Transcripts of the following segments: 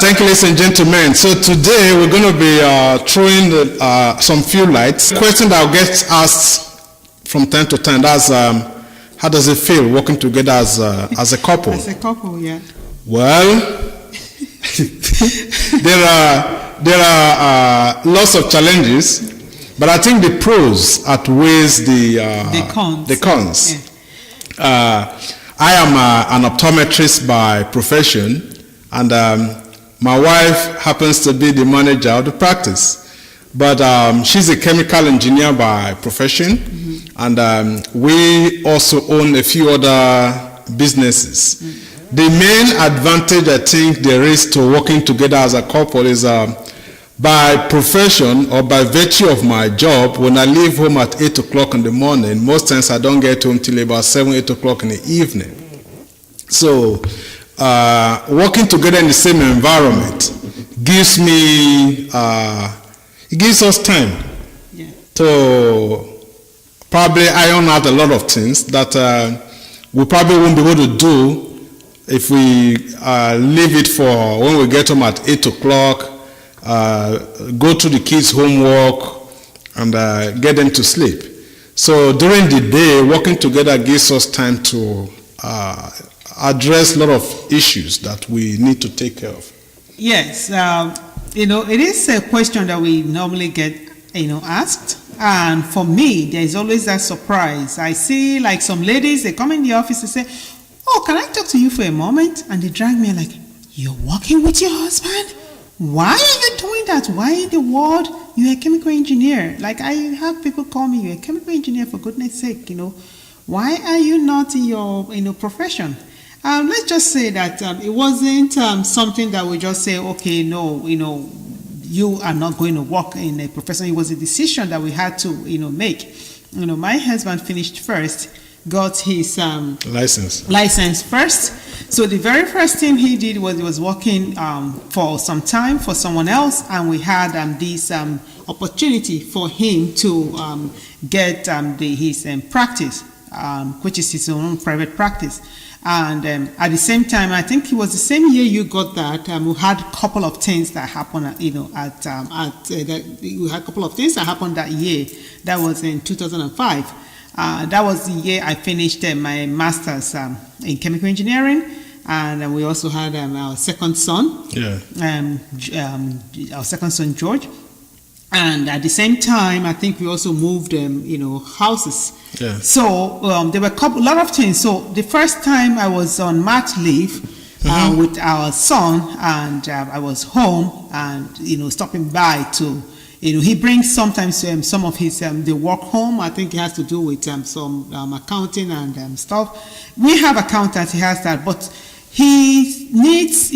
Thank you, ladies and gentlemen. So today we're going to be throwing some few lights. Question that will get asked from time to time. That's how does it feel working together as a couple? As a couple, yeah. Well, there are lots of challenges, but I think the pros outweighs the cons. The cons. Yeah. I am an optometrist by profession, and my wife happens to be the manager of the practice. But she's a chemical engineer by profession, and we also own a few other businesses. The main advantage I think there is to working together as a couple is by profession or by virtue of my job, when I leave home at 8 o'clock in the morning, most times I don't get home till about 7, 8 o'clock in the evening. So working together in the same environment gives me, it gives us time to probably iron out a lot of things that we probably won't be able to do if we leave it for when we get home at 8 o'clock, go through the kids' homework, and get them to sleep. So during the day, working together gives us time to address a lot of issues that we need to take care of. Yes, it is a question that we normally get, asked. And for me, there is always that surprise. I see like some ladies, they come in the office and say, "Oh, can I talk to you for a moment?" And they drag me like, "You're working with your husband? Why are you doing that? Why in the world? You're a chemical engineer." Like I have people call me, "You're a chemical engineer, for goodness sake, why are you not in your profession?" Let's just say that it wasn't something that we just say, okay, no, you are not going to work in a profession. It was a decision that we had to, make. My husband finished first, got his license first. So the very first thing he did was he was working for some time for someone else, and we had this opportunity for him to get his practice, which is his own private practice. And at the same time, I think it was the same year you got that. We had a couple of things that happened. We had a couple of things that happened that year. That was in 2005. That was the year I finished my master's in chemical engineering, and we also had our second son. Our second son George. And at the same time, I think we also moved, houses. Yeah. So there were a lot of things. So the first time I was on mat leave with our son, and I was home, and stopping by to, he brings sometimes some of his the work home. I think it has to do with some accounting and stuff. We have accountants. He has that, but he needs,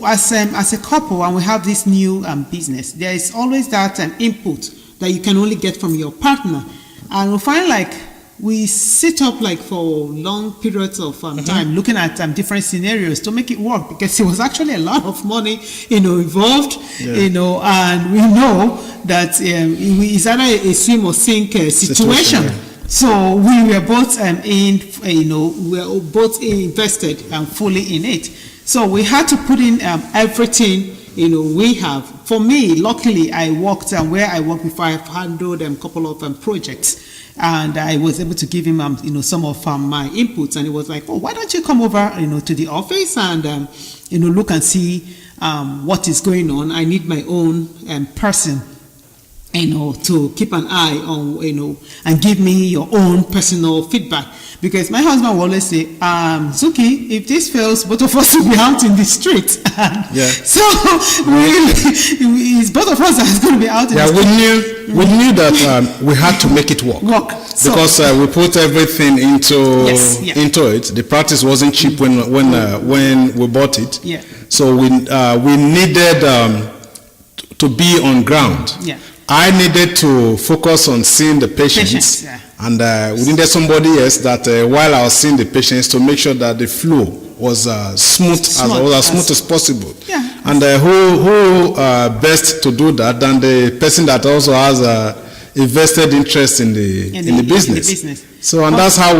as a couple, and we have this new business, there is always that input that you can only get from your partner. And we find like we sit up like for long periods of time looking at different scenarios to make it work, because it was actually a lot of money, involved, and we know that it's either a swim or sink situation. So we were both we were both invested and fully in it. So we had to put in everything we have. For me, luckily, I worked where I worked before. I've handled a couple of projects, and I was able to give him some of my inputs. And it was like, "Oh, why don't you come over to the office and look and see what is going on? I need my own person." To keep an eye on, and give me your own personal feedback. Because my husband will always say, "Zuki, if this fails, both of us will be out in the street." So it's both of us that's going to be out in the street. We knew that we had to make it work. Because we put everything into it. The practice wasn't cheap when we bought it. Yeah. So we needed to be on ground. Yeah. I needed to focus on seeing the patients, and we needed somebody else that while I was seeing the patients, to make sure that the flow was smooth as possible. Yeah. And who best to do that than the person that also has a vested interest in the business. So, and that's how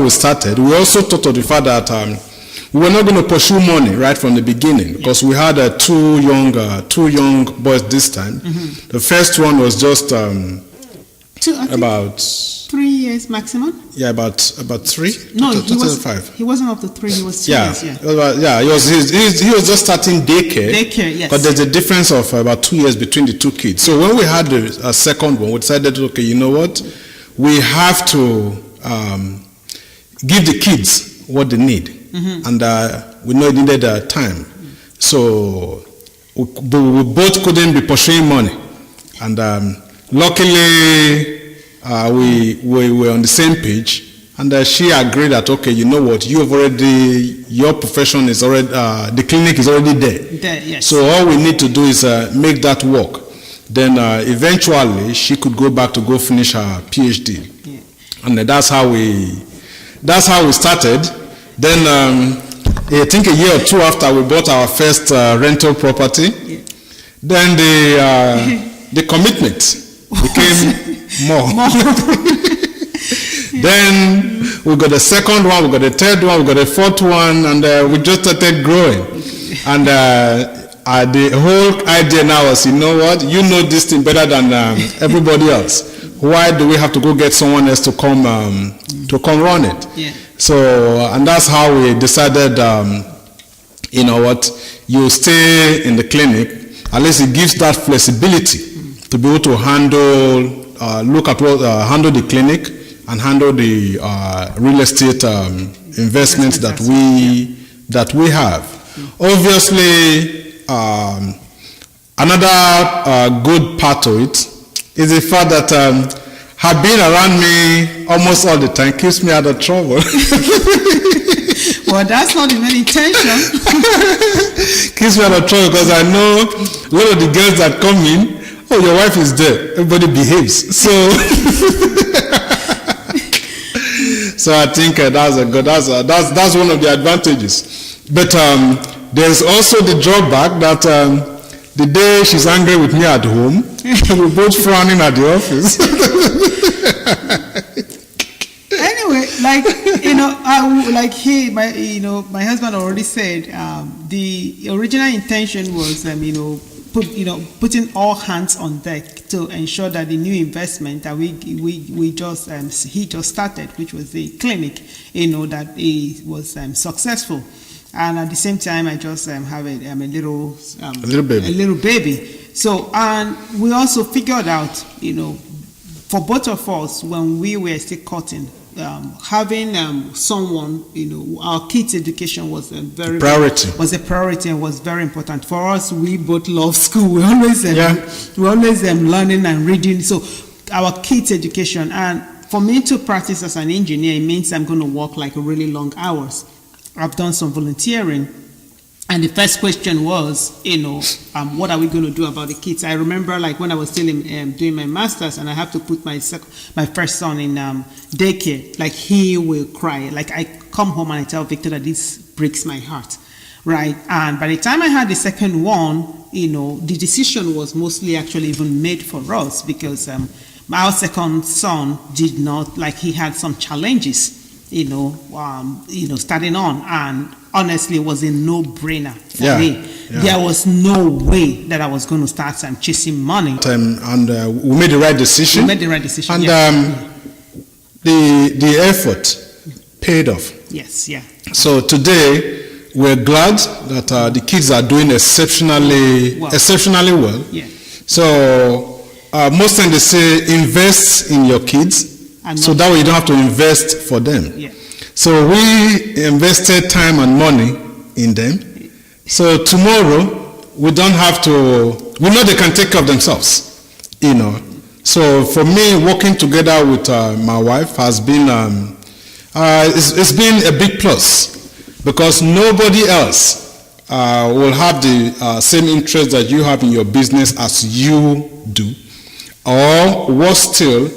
we started. We also thought of the fact that we were not going to pursue money right from the beginning because we had two young boys this time. The first one was just about 3 years maximum. Yeah, about 3. No, he wasn't up to 3. He was 2 years. He was just starting daycare. Yes. But there's a difference of about 2 years between the two kids. So when we had a second one, we decided, okay, you know what, we have to give the kids what they need. And we know it needed time. So we both couldn't be pursuing money. And luckily, we were on the same page. And she agreed that, okay, you know what, your profession is already, the clinic is already there. Yes. So all we need to do is make that work. Then eventually, she could go back to go finish her PhD. Yeah. And that's how we started. Then I think a year or two after we bought our first rental property, then the commitment became more. Then we got the second one, we got the third one, we got the fourth one, and we just started growing. And the whole idea now was, you know what, you know this thing better than everybody else. Why do we have to go get someone else to come run it? Yeah. So, and that's how we decided, you know what, you stay in the clinic, at least it gives that flexibility to be able to handle the clinic and handle the real estate investments that we have. Obviously, another good part to it is the fact that have been around me almost all the time, keeps me out of trouble. Well, that's not the main intention. Keeps me out of trouble because I know a lot of the girls that come in, oh, your wife is there, everybody behaves. So I think that's one of the advantages. But there's also the drawback that the day she's angry with me at home, we're both frowning at the office. Anyway, my husband already said, the original intention was, putting all hands on deck to ensure that the new investment that he just started, which was the clinic, that it was successful. And at the same time, I just have a little baby. So, and we also figured out, for both of us, when we were still cutting, having someone, our kids' education was a priority and was very important for us. We both love school. We always learning and reading. So, our kids' education, and for me to practice as an engineer, it means I'm going to work like really long hours. I've done some volunteering, and the first question was, what are we going to do about the kids? I remember, like, when I was still doing my master's, and I have to put my first son in daycare. Like, he will cry. Like, I come home and I tell Victor that this breaks my heart, right? And by the time I had the second one, the decision was mostly actually even made for us because our second son did not, like, he had some challenges. Starting on, and honestly, it was a no-brainer for me. Yeah. There was no way that I was going to start chasing money. And we made the right decision. And the effort paid off. Yes, yeah. So today, we're glad that the kids are doing exceptionally well. Yeah. So most times they say, invest in your kids. So that way you don't have to invest for them. Yeah. So we invested time and money in them. So tomorrow we don't have to. We know they can take care of themselves. So for me, working together with my wife has been it's been a big plus because nobody else will have the same interest that you have in your business as you do, or worse still.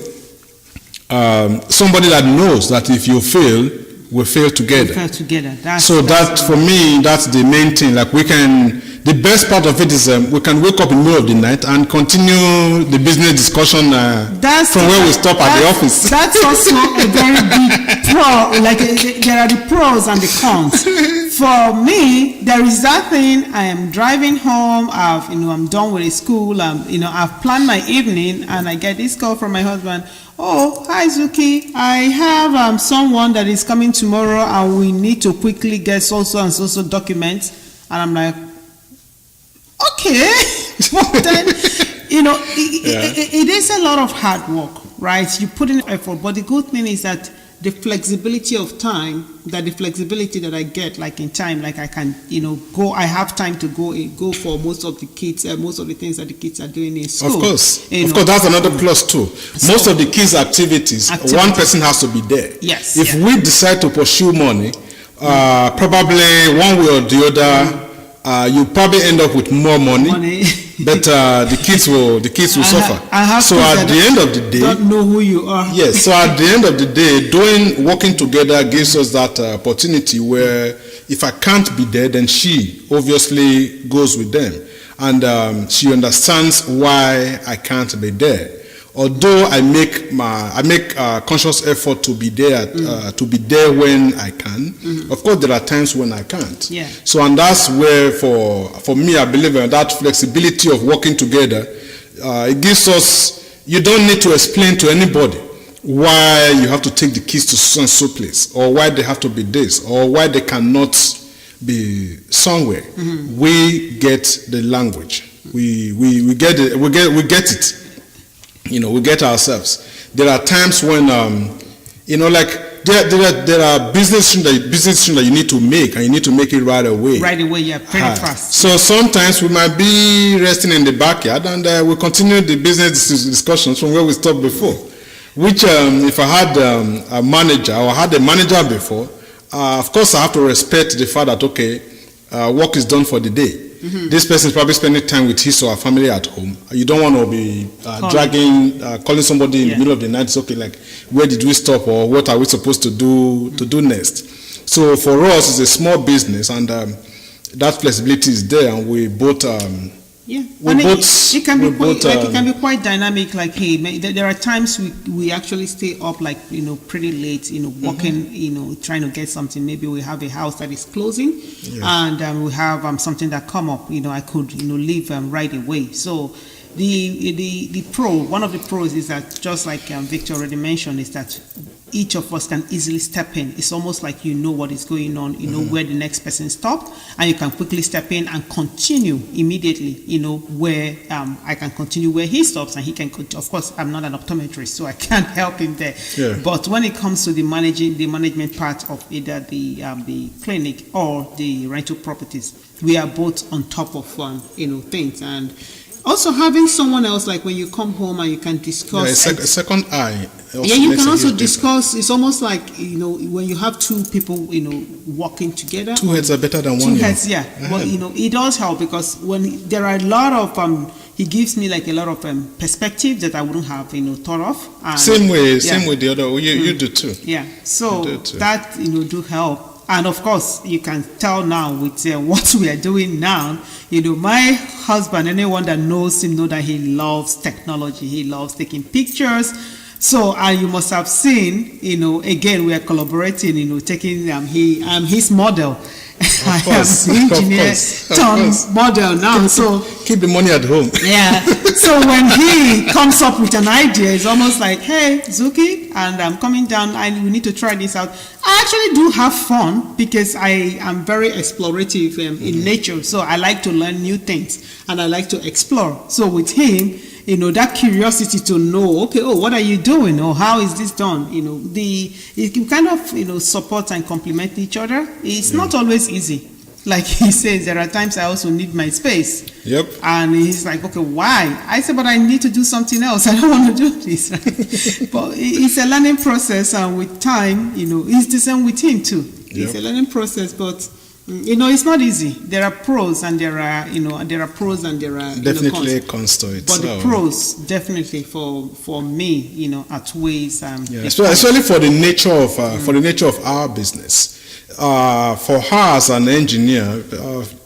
Somebody that knows that if you fail, we fail together. That for me, that's the main thing. Like the best part of it is we can wake up in the middle of the night and continue the business discussion from where we stop at the office. That's also a very big pro. Like there are the pros and the cons. for me, there is that thing. I am driving home. I'm done with the school. I've planned my evening, and I get this call from my husband. Oh, hi Zuki. I have someone that is coming tomorrow, and we need to quickly get so and so documents. And I'm like, okay. Then, it is a lot of hard work, right? You put in effort, but the good thing is that the flexibility of time, the flexibility that I get, like in time, like I can, go. I have time to go for most of the kids, most of the things that the kids are doing in school. Of course, that's another plus too. Most of the kids' activities, one person has to be there. Yes. If we decide to pursue money, probably one way or the other, you probably end up with more money. But the kids will suffer. So at the end of the day, don't know who you are. Yes. So at the end of the day, working together gives us that opportunity where if I can't be there, then she obviously goes with them, and she understands why I can't be there. Although I make conscious effort to be there when I can. Of course, there are times when I can't. Yeah. So, and that's where for me, I believe in that flexibility of working together. It gives us. You don't need to explain to anybody why you have to take the kids to so and so place, or why they have to be this, or why they cannot be somewhere. We get the language. We get it. We get it. We get ourselves. There are times when, like there are business that you need to make, and you need to make it right away. Right away, yeah, pretty fast. So sometimes we might be resting in the backyard, and we continue the business discussions from where we stopped before. Which, if I had a manager, or I had a manager before, of course I have to respect the fact that, okay, work is done for the day. This person is probably spending time with his or her family at home. You don't want to be calling somebody in the middle of the night. It's okay, like, where did we stop, or what are we supposed to do next? So for us, it's a small business, and that flexibility is there, and we both. It can be quite dynamic. Like, hey, there are times we actually stay up, like, pretty late, working, trying to get something. Maybe we have a house that is closing, and we have something that come up. I could leave right away. So one of the pros is that, just like Victor already mentioned, is that each of us can easily step in. It's almost like what is going on, where the next person stopped, and you can quickly step in and continue immediately, where I can continue where he stops, and he can, of course, I'm not an optometrist, so I can't help him there. Yeah. But when it comes to the management part of either the clinic or the rental properties, we are both on top of things. And also having someone else, like when you come home and you can discuss. A second eye. You can also discuss. It's almost like, when you have two people, working together. Two heads are better than one. Two heads, yeah. But, it does help, because when there are a lot of, he gives me like a lot of perspective that I wouldn't have, thought of. And, same way the other. You do too. Yeah. So that, do help. And of course, you can tell now with what we are doing now, my husband, anyone that knows him, know that he loves technology. He loves taking pictures. So, you must have seen, again, we are collaborating, taking, I'm his model. I am the engineer Tom's model now. So keep the money at home. Yeah. So when he comes up with an idea, it's almost like, hey, Zuki, and I'm coming down, and we need to try this out. I actually do have fun, because I am very explorative in nature. So I like to learn new things, and I like to explore. So with him, that curiosity to know, okay, what are you doing, or how is this done? You can kind of, support and complement each other. It's not always easy. Like he says, there are times I also need my space. Yep. And he's like, okay, why? I said, but I need to do something else. I don't want to do this. Right? But it's a learning process, and with time, it's the same with him too. It's a learning process, but it's not easy. There are pros and there are pros and there are definitely cons to it. But the pros definitely for me, outweighs. Especially for the nature of our business. For her as an engineer,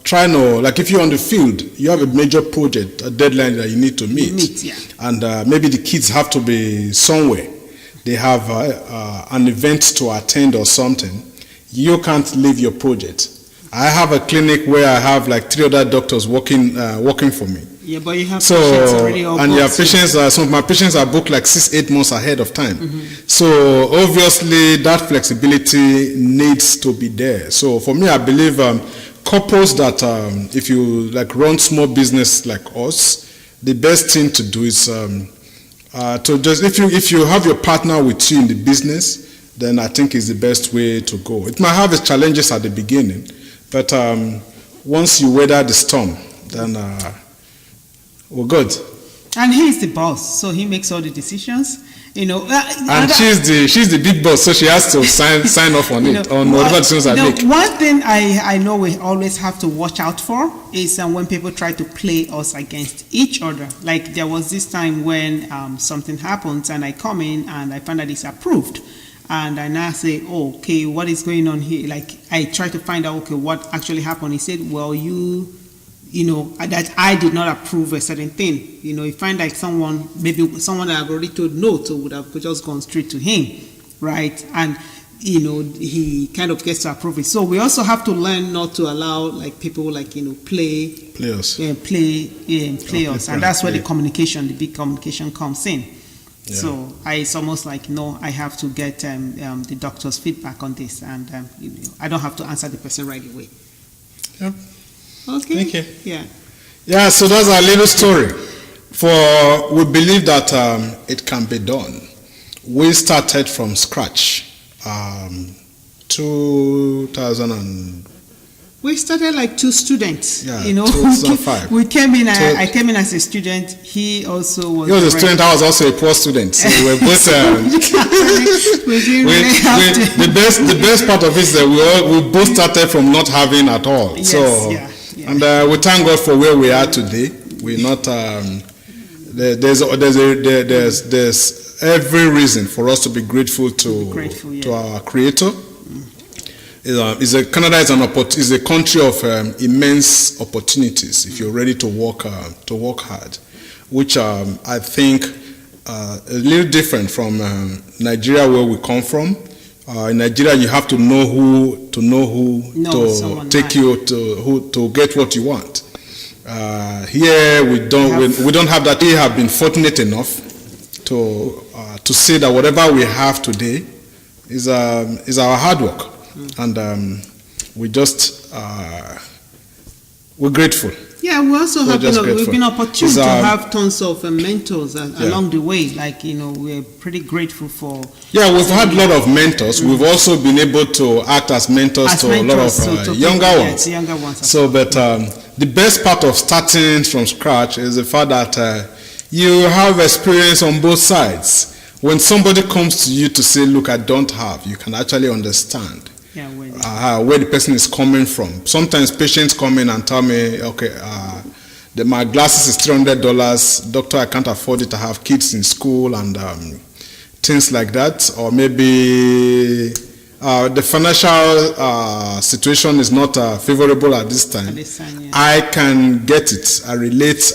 trying to, like, if you're on the field, you have a major project, a deadline that you need to meet, and maybe the kids have to be somewhere. They have an event to attend or something. You can't leave your project. I have a clinic where I have like 3 other doctors working for me. Yeah, but you have patients already all and your booked, patients some of my patients are booked like 6-8 months ahead of time. Mm-hmm. So obviously that flexibility needs to be there. So for me, I believe couples that if you like run small business like us, the best thing to do is to just if you have your partner with you in the business, then I think is the best way to go. It might have its challenges at the beginning, but once you weather the storm, then we're good. And he's the boss, so he makes all the decisions. And she's the big boss, so she has to sign off on it, on whatever decisions I make. One thing I know we always have to watch out for is when people try to play us against each other. Like there was this time when something happens and I come in and I find that it's approved. And I now say, oh, okay, what is going on here? Like I try to find out, okay, what actually happened. He said, well, that I did not approve a certain thing. You find like someone that I've already told no to would have just gone straight to him, right? And he kind of gets to approve it. So we also have to learn not to allow like people like play us, play us, and that's where the big communication comes in. Yeah. So it's almost like I have to get the doctor's feedback on this, and I don't have to answer the person right away. Yep. Okay. Thank you. Yeah. Yeah. So that's our little story. We believe that it can be done. We started from scratch. 2000. We started like 2 students. Yeah, 2005. We came in. I came in as a student. He also was. He was a student. I was also a poor student. So we were both. The best part of it is that we both started from not having at all. Yes, so, yeah. And we thank God for where we are today. We're not. There's every reason for us to be grateful to our Creator. Canada is a country of immense opportunities if you're ready to work hard, which I think a little different from Nigeria where we come from. In Nigeria, you have to know who to take you to get what you want. Here we don't have that. We have been fortunate enough to say that whatever we have today is our hard work. And we're grateful. Yeah, we also we've been opportune to have tons of mentors along the way. Like we're pretty grateful for. Yeah, we've had a lot of mentors. We've also been able to act as mentors to a lot of younger ones. Younger ones. So, but the best part of starting from scratch is the fact that you have experience on both sides. When somebody comes to you to say, "Look, I don't have," you can actually understand. Yeah, where the person is coming from. Sometimes patients come in and tell me, okay, my glasses is $300. Doctor, I can't afford it. I have kids in school and things like that. Or maybe the financial situation is not favorable at this time. Yeah. I can get it. I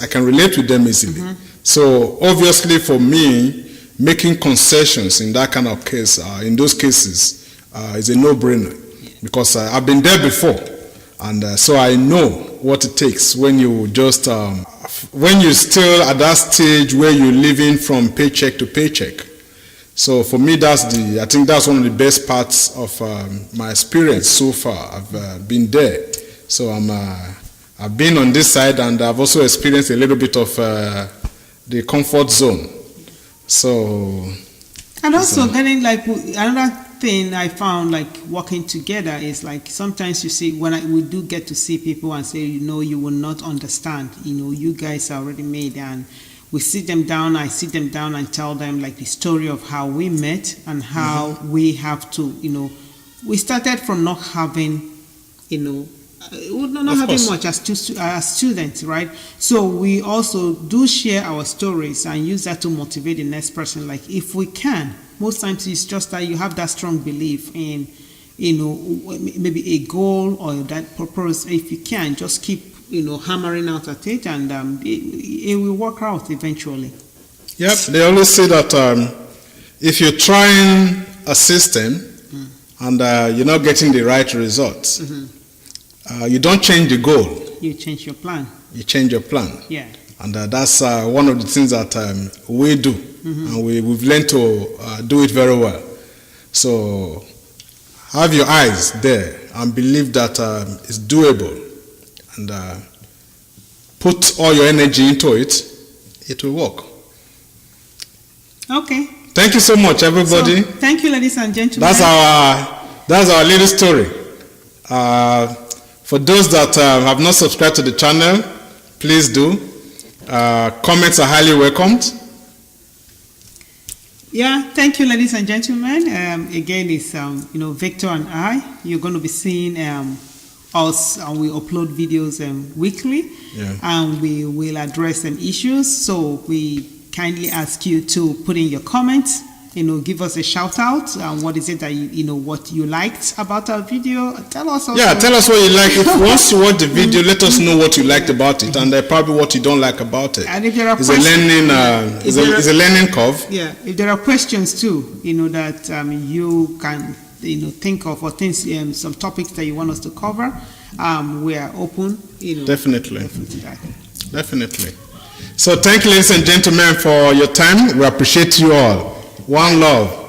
can relate with them easily. Mm-hmm. So obviously for me, making concessions in that kind of case, in those cases, is a no-brainer because I've been there before, and so I know what it takes when you just when you're still at that stage where you're living from paycheck to paycheck. So for me, I think that's one of the best parts of my experience so far. I've been there, so I've been on this side, and I've also experienced a little bit of the comfort zone. So, and also getting like another thing I found like working together is like sometimes you see when we do get to see people and say you will not understand, you guys are already made, and we sit them down, I sit them down and tell them like the story of how we met and how we have to we started from not having not having much as students, right? So we also do share our stories and use that to motivate the next person. Like if we can, most times it's just that you have that strong belief in, maybe a goal or that purpose. If you can, just keep, hammering out at it, and it will work out eventually. Yep, they always say that if you're trying a system and you're not getting the right results, you don't change the goal. You change your plan. You change your plan. Yeah. And that's one of the things that we do. And we've learned to do it very well. So have your eyes there and believe that it's doable. And put all your energy into it. It will work. Okay. Thank you so much, everybody. So, thank you, ladies and gentlemen. That's our little story. For those that have not subscribed to the channel, please do. Comments are highly welcomed. Yeah, thank you, ladies and gentlemen. Again, it's Victor and I. You're going to be seeing us, and we upload videos weekly, and we will address some issues. So we kindly ask you to put in your comments. Give us a shout out. What is it that what you liked about our video? Tell us. Also. Yeah, tell us what you like. If once you watch the video, let us know what you liked about it, and probably what you don't like about it. And if there are it's a learning curve. Yeah, if there are questions too, that you can think of, or things, some topics that you want us to cover, we are open. Definitely. So thank you, ladies and gentlemen, for your time. We appreciate you all. One love.